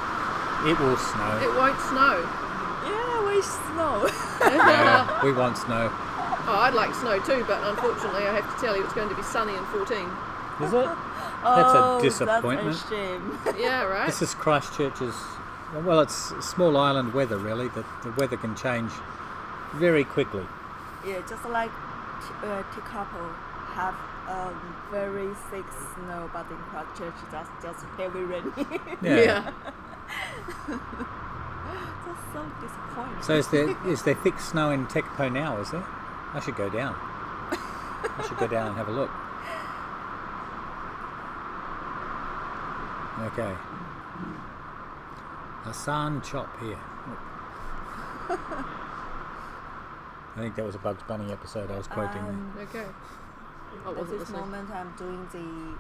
It will snow. It won't snow. Yeah, we snow. Yeah, we want snow. Oh, I'd like snow too, but unfortunately I have to tell you it's going to be sunny and 14. Is it? Oh, That's a disappointment. That's a shame. Yeah, right? This is Christchurch's... Well, it's small island weather, really. The weather can change very quickly. Yeah, just like Tekapo have very thick snow, but in Christchurch that's just heavy rain. Yeah. That's so disappointing. So is there thick snow in Tekapo now, is there? I should go down. I should go down and have a look. Okay. A san chop here. I think that was a Bugs Bunny episode I was quoting there. Okay. I At wasn't this listening. moment, I'm doing the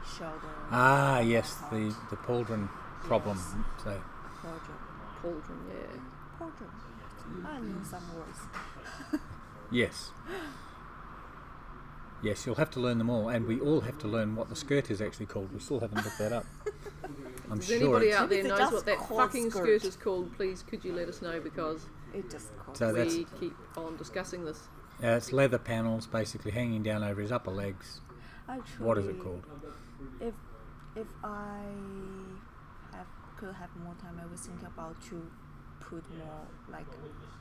shoulder Ah, yes, the pauldron problem. So project. Cauldron, yeah. Project. I know some words. yes. Yes, you'll have to learn them all, and we all have to learn what the skirt is actually called. We still haven't looked that up. I'm Does sure anybody it's... out there Maybe knows it's what that just called fucking skirt. skirt is called? Please, could you let us know, because It just calls. So that's... we keep on discussing this. it's leather panels basically hanging down over his upper legs. Actually, What is it called? If I could have more time, I would think about to put more like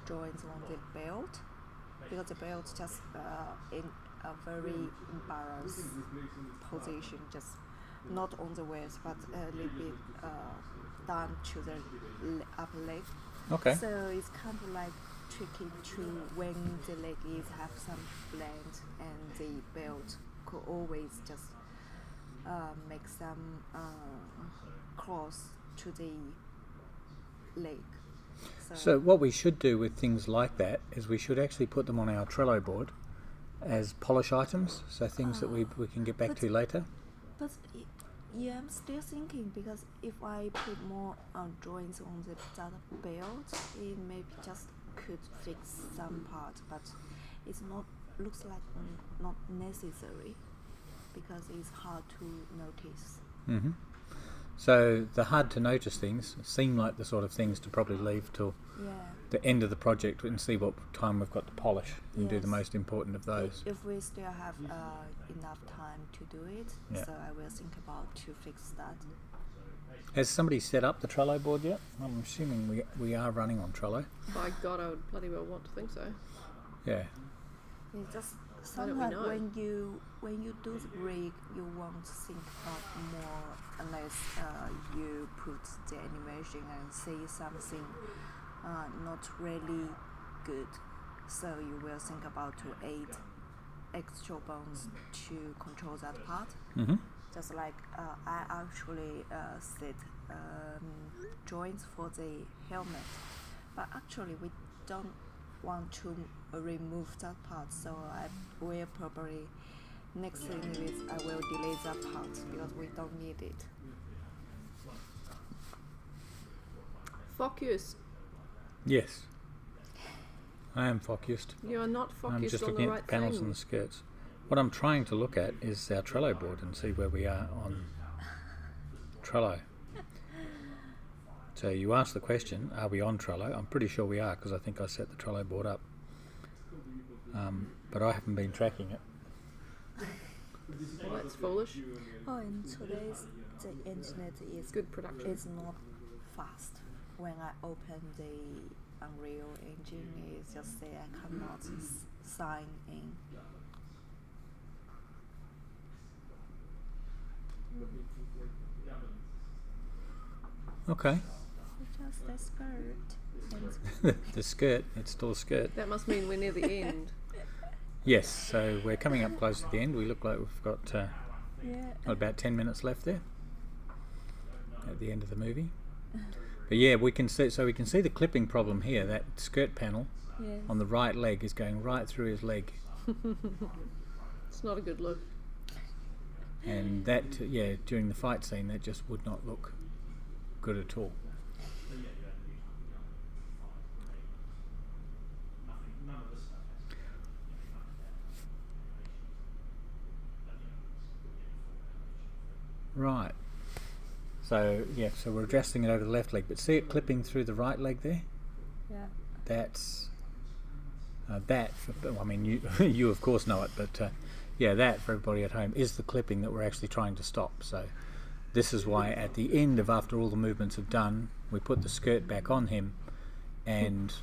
joints on the belt, because the belt just in a very embarrassed position, just not on the waist but a little bit down to the upper leg. Okay. So it's kind of like tricky to when the leg is have some blend, and the belt could always just make some cross to the leg. So what we should do with things like that is we should actually put them on our Trello board as polish items, so things that we can get back to later. But yeah, I'm still thinking, because if I put more joints on that belt, it maybe just could fix some part, but it's not, looks like not necessary, because it's hard to notice. Hmm. So the hard to notice things seem like the sort of things to probably leave till Yeah. the end of the project and see what time we've got to polish and do the Yes. most important of those. If we still have enough time to do it, Yeah. so I will think about to fix that. Has somebody set up the Trello board yet? I'm assuming we are running on Trello. By God, I would bloody well want to think so. Yeah. It's just Why don't we sometimes know? when you do the rig, you won't think about more unless you put the animation and see something not really good. So you will think about to add extra bones to control that part. Mm-hmm. Just like I actually set joints for the helmet, but actually we don't want to remove that part, so I will probably next thing is I will delete that part because we don't need it. Focus. Yes. I am focused. You are not I'm focused just on looking the at right the panels thing. and the skirts. What I'm trying to look at is our Trello board and see where we are on Trello. So you asked the question, are we on Trello? I'm pretty sure we are because I think I set the Trello board up. But I haven't been tracking it. Well, that's foolish. Oh, and today's the internet is Good production. It's not fast. When I open the Unreal Engine, it just say I cannot sign in. Okay. Just the skirt. And The skirt, it's still a skirt. That must mean we're near the end. Yes, so we're coming up close to the end. We look like we've got yeah. about 10 minutes left there at the end of the movie. But yeah, we can see the clipping problem here. That skirt panel Yes. on the right leg is going right through his leg, It's not a good look. and that during the fight scene that just would not look good at all. Right. So so we're adjusting it over the left leg, but see it clipping through the right leg there? Yeah. That's that. I mean, you of course know it, but that for everybody at home is the clipping that we're actually trying to stop. So this is why at the end of after all the movements have done, we put the skirt back on him and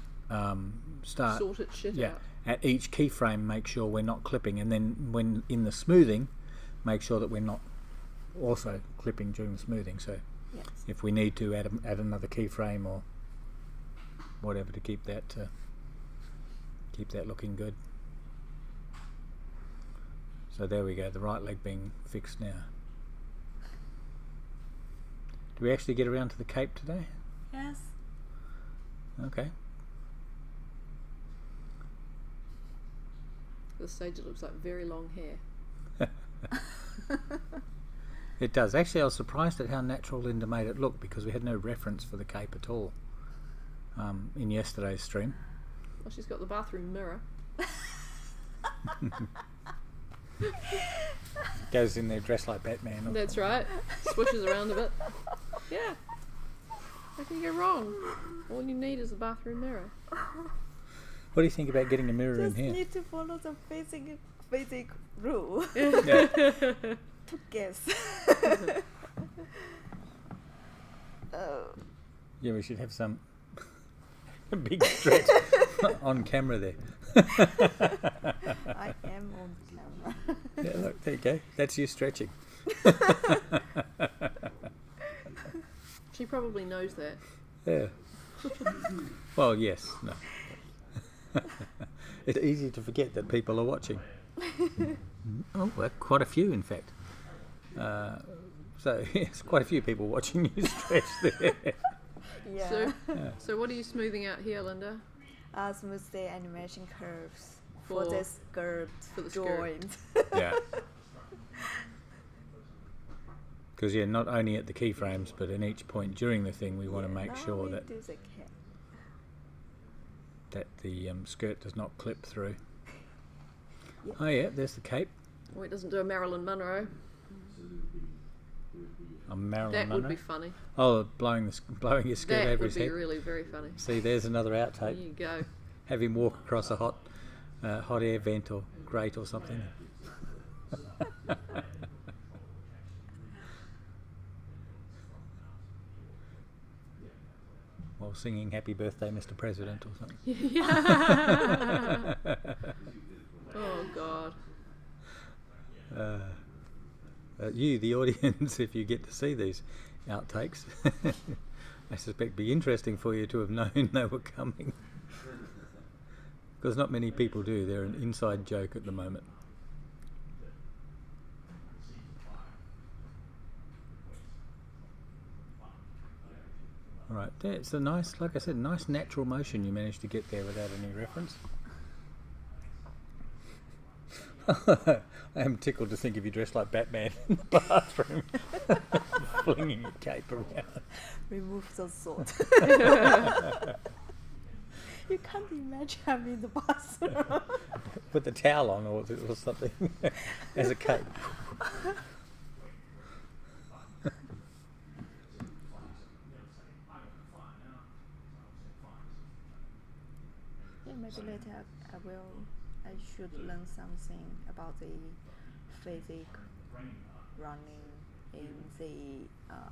start. Sort it shit out. At each keyframe, make sure we're not clipping, and then when in the smoothing, make sure that we're not also clipping during the smoothing. So Yes. if we need to add another keyframe or whatever to keep that looking good. So there we go, the right leg being fixed now. Do we actually get around to the cape today? Yes. Okay. At this stage, it looks like very long hair. It does. Actually, I was surprised at how natural LInda made it look because we had no reference for the cape at all in yesterday's stream. Well, she's got the bathroom mirror. Goes in there dressed like Batman. That's right. Swishes around a bit. Yeah. How can you go wrong? All you need is a bathroom mirror. What do you think about getting a mirror Just in here? need to follow the basic rule Yeah. to guess. Oh. Yeah, we should have some big stretch on camera there. I am on camera. Yeah, look, there you go. That's you stretching. She probably knows that. Yeah. Well, yes. No. It's easy to forget that people are watching. Oh, well, quite a few, in fact. So, yes, quite a few people watching you stretch there. Yeah. So what are you smoothing out here, LInda? Smooth the animation curves For- for the skirt for the skirt. joint. Yeah. Because, not only at the keyframes, but in each point during the thing, we want to make Now sure we that do the cap. the skirt does not clip through. Yep. Oh, yeah, there's the cape. Oh, it doesn't do a Marilyn Monroe. Marilyn That Monroe. would be funny. Oh, blowing your skirt That over would his be head. really very funny. See, there's another There outtake. you go. Have him walk across a hot air vent or grate or something. While singing "Happy Birthday, Mr. President" or something. Yeah. Oh God. You, the audience, if you get to see these outtakes, I suspect be interesting for you to have known they were coming. Because not many people do. They're an inside joke at the moment. All right, it's a nice, like I said, nice natural motion you managed to get there without any reference. I am tickled to think of you dressed like Batman in the bathroom, flinging your cape around. Remove the sword. You can't imagine I'm in the bathroom. Put the towel on or something as a cape. Yeah, maybe later I should learn something about the physics running in the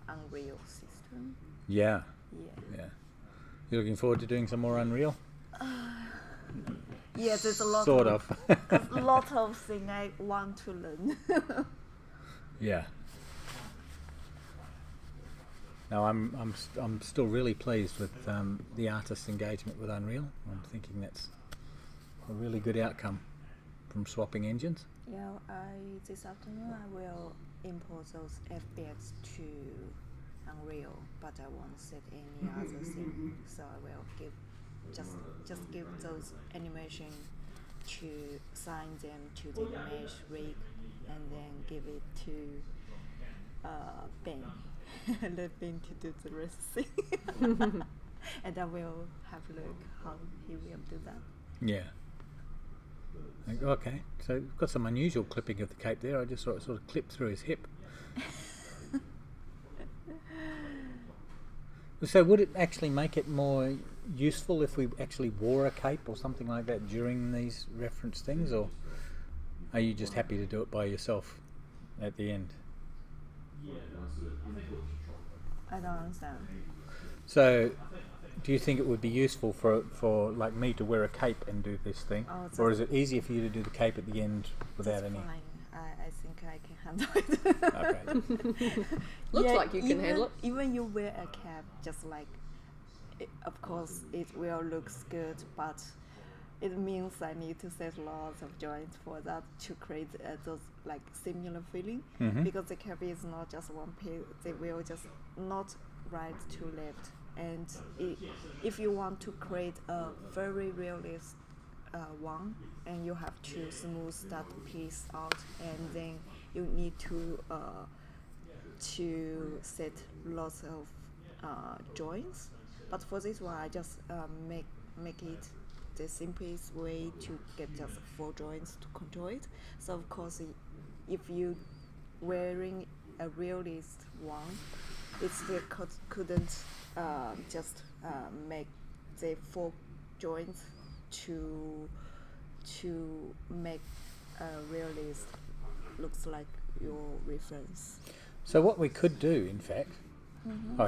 Unreal system. Yeah, Yeah. yeah. You're looking forward to doing some more Unreal? Yeah, there's a lot Sort of of. a lot of things I want to learn. Yeah. No, I'm still really pleased with the artist's engagement with Unreal. I'm thinking that's a really good outcome from swapping engines. Yeah, this afternoon I will import those FBX to Unreal, but I won't set any other thing. So I will just give those animation to assign them to the mesh rig, and then give it to Ben. Let Ben to do the rest thing. And I will have a look how he will do that. Yeah. Okay, so we've got some unusual clipping of the cape there. I just saw it sort of clip through his hip. So would it actually make it more useful if we actually wore a cape or something like that during these reference things, or are you just happy to do it by yourself at the end? I don't understand. So do you think it would be useful for like me to wear a cape and do this thing, or is it easier for you to do the cape at the end without That's any? fine. I think I can handle it. Okay. Looks like you can handle it. Even you wear a cap, just like, of course, it will look good, but it means I need to set lots of joints for that to create those like similar feeling. Mhm. Because the cap is not just one piece; they will just not right to left. And if you want to create a very realistic one, and you have to smooth that piece out, and then you need to set lots of joints. But for this one, I just make it the simplest way to get just 4 joints to control it. So of course, if you wearing a realist one, it still couldn't just make the 4 joints to make a realist looks like your reference. So what we could do, in fact,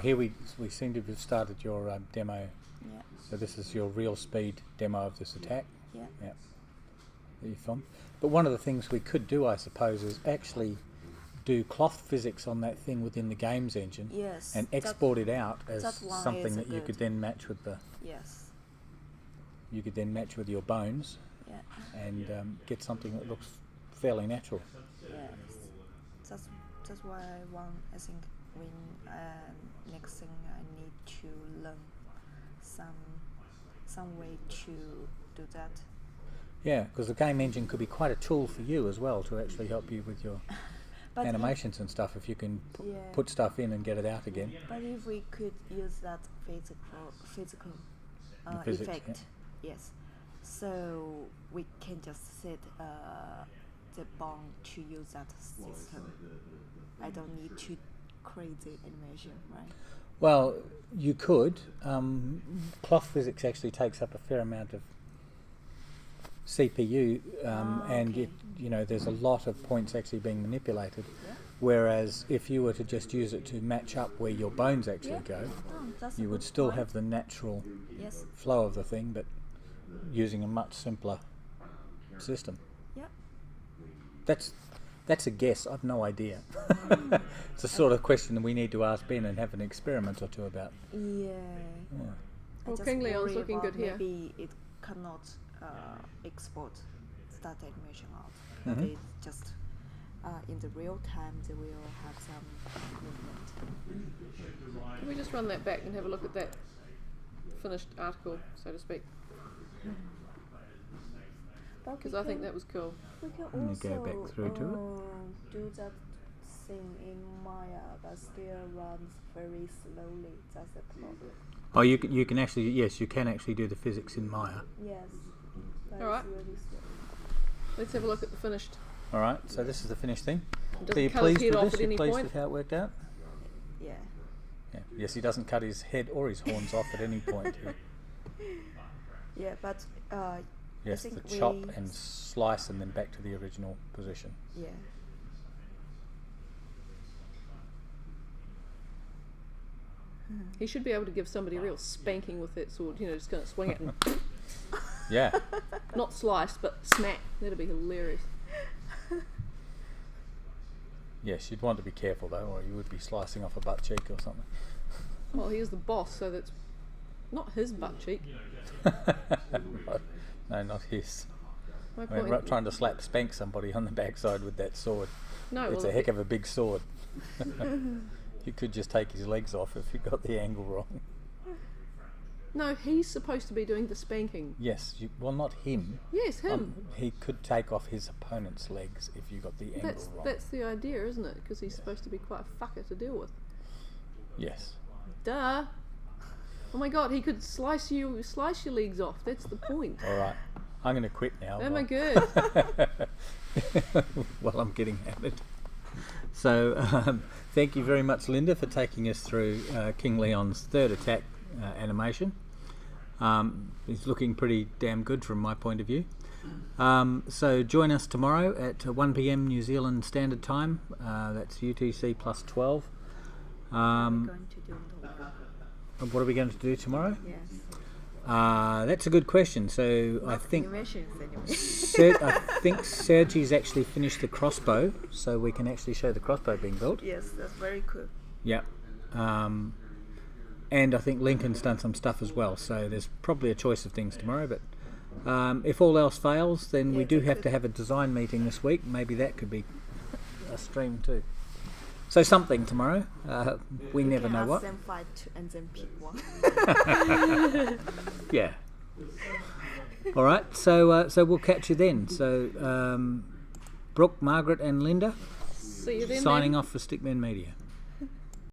here we seem to have started your demo. Yeah. So this is your real speed demo of this attack. Yeah. Yeah. That you filmed. But one of the things we could do, I suppose, is actually do cloth physics on that thing within the games engine. Yes. And export it out as that one something is that you good. could then match with Yes. you could then match with your bones Yeah. and get something that looks fairly natural. Yes. That's why I think when next thing I need to learn some way to do that. Yeah, because the game engine could be quite a tool for you as well to actually help you with your But animations and stuff if you can Yeah. put stuff in and get it out again. But if we could use that physical Physics, effect, yes. So we can just set the bond to use that system. I don't need to crazy animation, right? Well, you could. Cloth physics actually takes up a fair amount of CPU, and okay. there's a lot of points actually being manipulated. Yeah. Whereas if you were to just use it to match up where your bones actually Yeah. go, Oh, that's a you would good still point. have the natural Yes. flow of the thing, but using a much simpler system. Yeah. That's a guess. I've no idea. It's a sort of question that we need to ask Ben and have an experiment or two about. Yeah. Yeah. I Well, just King Leon's worry looking about good here. Maybe it cannot export that animation out. But Mhm. it just in the real time they will have some movement. Can we just run that back and have a look at that finished article, so to speak? Because I think that was cool. We can Let me go also back through to it. do that thing in Maya, but still runs very slowly. That's the problem. Oh, you can actually, yes, you can actually do the physics in Maya. Yes, but Alright. it's really slow. Let's have a look at the finished. All right, so this is the finished thing. Doesn't So you're cut his pleased head with off this? at You're any pleased point. with how it worked out? Yeah. Yeah. Yes, he doesn't cut his head or his horns off at any point here. Yeah, but Yes, think the chop we- and slice and then back to the original position. yeah. He should be able to give somebody a real spanking with that sword. Just going to swing it and Yeah. not slice, but smack. That'd be hilarious. Yes, you'd want to be careful though, or you would be slicing off a butt cheek or something. Well, he is the boss, so that's not his butt cheek. No, not his. My I mean, point. trying to spank somebody on the backside with that sword. No, It's well, a heck of a big sword. You could just take his legs off if you got the angle wrong. no, he's supposed to be doing the spanking. Yes, well, not him. Yes, him. He could take off his opponent's legs if you got the angle wrong. That's the idea, isn't it? Because he's supposed to be quite a fucker to deal with. Yes. Duh. Oh my god, he could slice your legs off. That's the point. All right. I'm going to quit now. Oh my Well- god. Well, I'm getting hammered. So, thank you very much, Linda, for taking us through King Leon's third attack animation. It's looking pretty damn good from my point of view. So, join us tomorrow at 1 p.m. New Zealand Standard Time. That's UTC plus 12. We're going to do tomorrow. What are we going to do tomorrow? Yes. That's a good question. So, I think Animations anyway. I think Sergi's actually finished the crossbow, so we can actually show the crossbow being built. Yes, that's very cool. Yep. And I think Lincoln's done some stuff as well, so there's probably a choice of things tomorrow, but if all else fails, then we Yeah, do it's have good. to have a design meeting this week. Maybe that could be a stream too. So something tomorrow. We never can know ask what. them fight and then pick one. Yeah. All right, so we'll catch you then. So Brook, Margaret and LInda See you then. signing off for Stickmen Media.